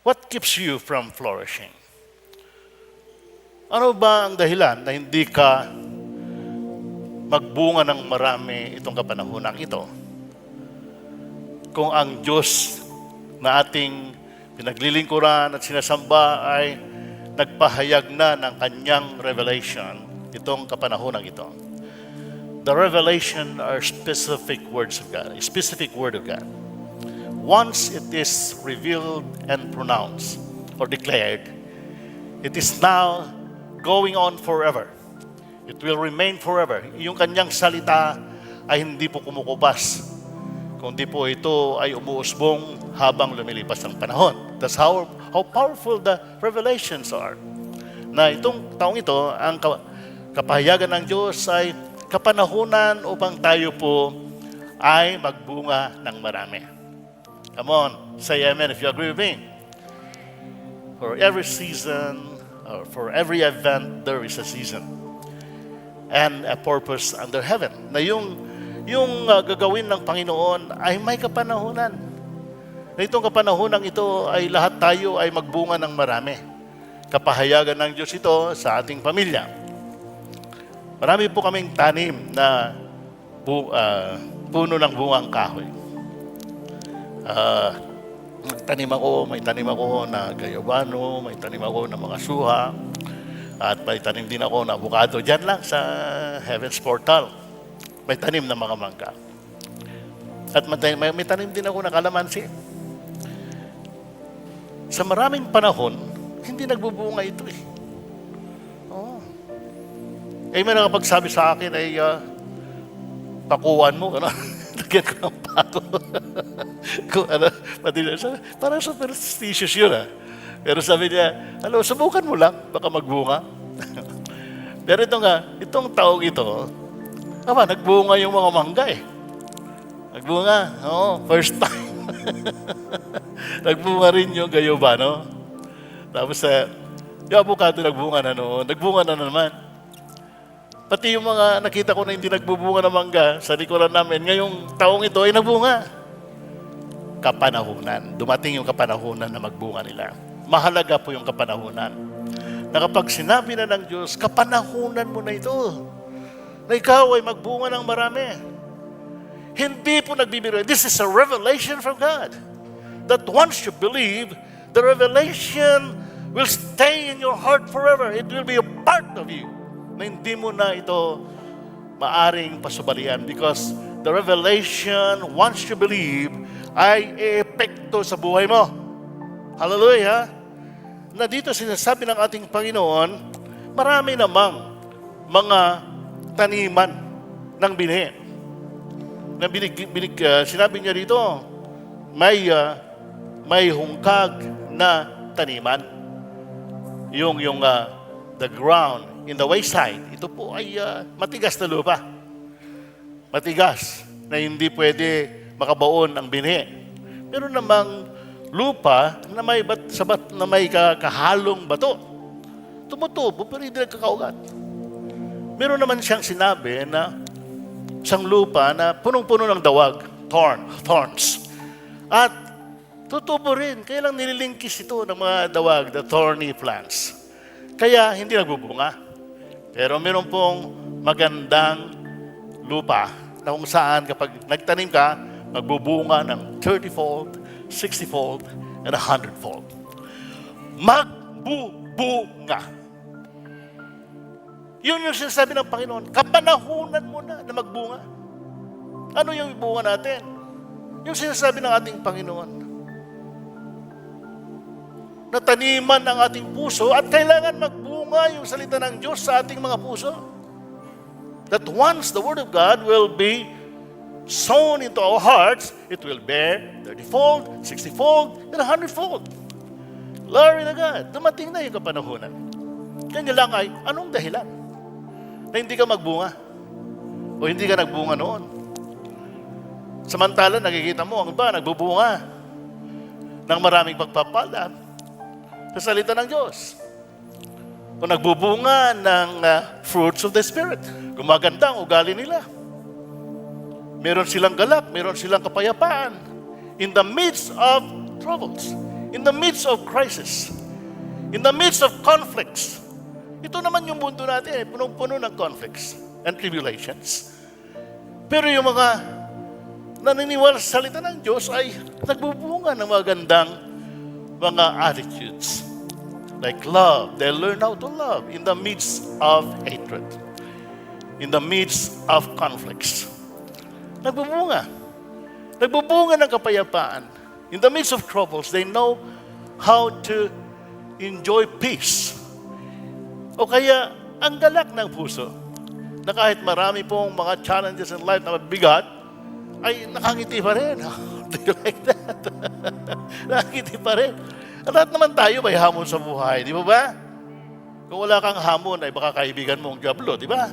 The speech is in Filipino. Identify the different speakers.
Speaker 1: What keeps you from flourishing? Ano ba ang dahilan na hindi ka magbunga ng marami itong kapanahonang ito? Kung ang Diyos na ating pinaglilingkuran at sinasamba ay nagpahayag na ng kanyang revelation itong kapanahonang ito. The revelation are specific words of God, a specific word of God. Once it is revealed and pronounced or declared, it is now going on forever. It will remain forever. Yung kanyang salita ay hindi po kumukubas, kundi po ito ay umuusbong habang lumilipas ang panahon. That's how powerful the revelations are. Na itong taong ito, ang kapahayagan ng Diyos ay kapanahunan upang tayo po ay magbunga ng marami. Come on, say amen if you agree with me. For every season, or for every event, there is a season and a purpose under heaven. Na yung gagawin ng Panginoon ay may kapanahunan. Na itong kapanahunang ito ay lahat tayo ay magbunga ng marami. Kapahayagan ng Diyos ito sa ating pamilya. Marami po kaming tanim na puno ng bungang kahoy. May tanim ako na gayabano, may tanim ako na mga suha, at may tanim din ako na avocado. Diyan lang sa Heaven's Portal. May tanim na mga mangga. At may tanim din ako na kalamansi. Sa maraming panahon, hindi nagbubunga ito eh. Oh. Eh, may nakapagsabi sa akin ay, pakuan mo, ano? Lagyan ko ng pako. Kung ano, parang superstitious yun Pero sabi niya, subukan mo lang, baka magbunga. Pero itong taong ito, nagbunga yung mga mangga eh. Nagbunga, first time. Nagbunga rin yung gayabano. Tapos yung avocado nagbunga na noon, nagbunga na naman. Pati yung mga nakita ko na hindi nagbubunga ng mangga sa likuran namin, ngayong taong ito ay nagbunga. Kapanahunan. Dumating yung kapanahunan na magbunga nila. Mahalaga po yung kapanahunan. Na kapag sinabi na ng Diyos, kapanahunan mo na ito. Na ikaw ay magbunga ng marami. Hindi po nagbibiro. This is a revelation from God. That once you believe, the revelation will stay in your heart forever. It will be a part of you. Na hindi mo na ito maaring pasubalian because the revelation, once you believe, ay epekto sa buhay mo. Hallelujah! Na dito sinasabi ng ating Panginoon, marami namang mga taniman ng binhi. Na sinabi niya dito, may hungkag na taniman. The ground in the wayside, ito po ay matigas na lupa. Matigas na hindi pwede makabaon ang binhi. Meron namang lupa na may kahalong bato. Tumutubo pero hindi nagkakaugat. Meron naman siyang sinabi na isang lupa na punong-puno ng dawag, thorns. At tutubo rin. Kaya lang nililingkis ito ng mga dawag, the thorny plants. Kaya hindi nagbubunga. Pero meron pong magandang lupa na kung saan kapag nagtanim ka, magbubunga ng 30-fold, 60-fold, and 100-fold. Magbubunga. Yun yung sinasabi ng Panginoon. Kapanahunan mo na magbunga. Ano yung ibunga natin? Yung sinasabi ng ating Panginoon. Nataniman ang ating puso at kailangan magbunga yung salita ng Diyos sa ating mga puso. That once the Word of God will be sown into our hearts, it will bear 30-fold, 60-fold, and 100-fold. Glory to God. Dumating na yung kapanahunan. Kanya lang ay, anong dahilan na hindi ka magbunga? O hindi ka nagbunga noon? Samantala, nakikita mo, ang iba, nagbubunga ng maraming pagpapala sa salita ng Diyos. O nagbubunga ng fruits of the Spirit. Gumaganda ang ugali nila. Meron silang galak, meron silang kapayapaan in the midst of troubles, In the midst of crisis, in the midst of conflicts, ito naman yung mundo natin, punong-puno ng conflicts and tribulations. Pero yung mga naniniwala sa salita ng Diyos ay nagbubunga ng magandang mga attitudes. Like love, they learn how to love in the midst of hatred, in the midst of conflicts. Nagbubunga. Nagbubunga ng kapayapaan. In the midst of troubles, they know how to enjoy peace. O kaya, ang galak ng puso, na kahit marami pong mga challenges in life na mabigat, ay nakangiti pa rin. Do you like that? Nakangiti pa rin. At lahat naman tayo may hamon sa buhay, di ba ba? Kung wala kang hamon, ay baka kaibigan mong diablo, di ba?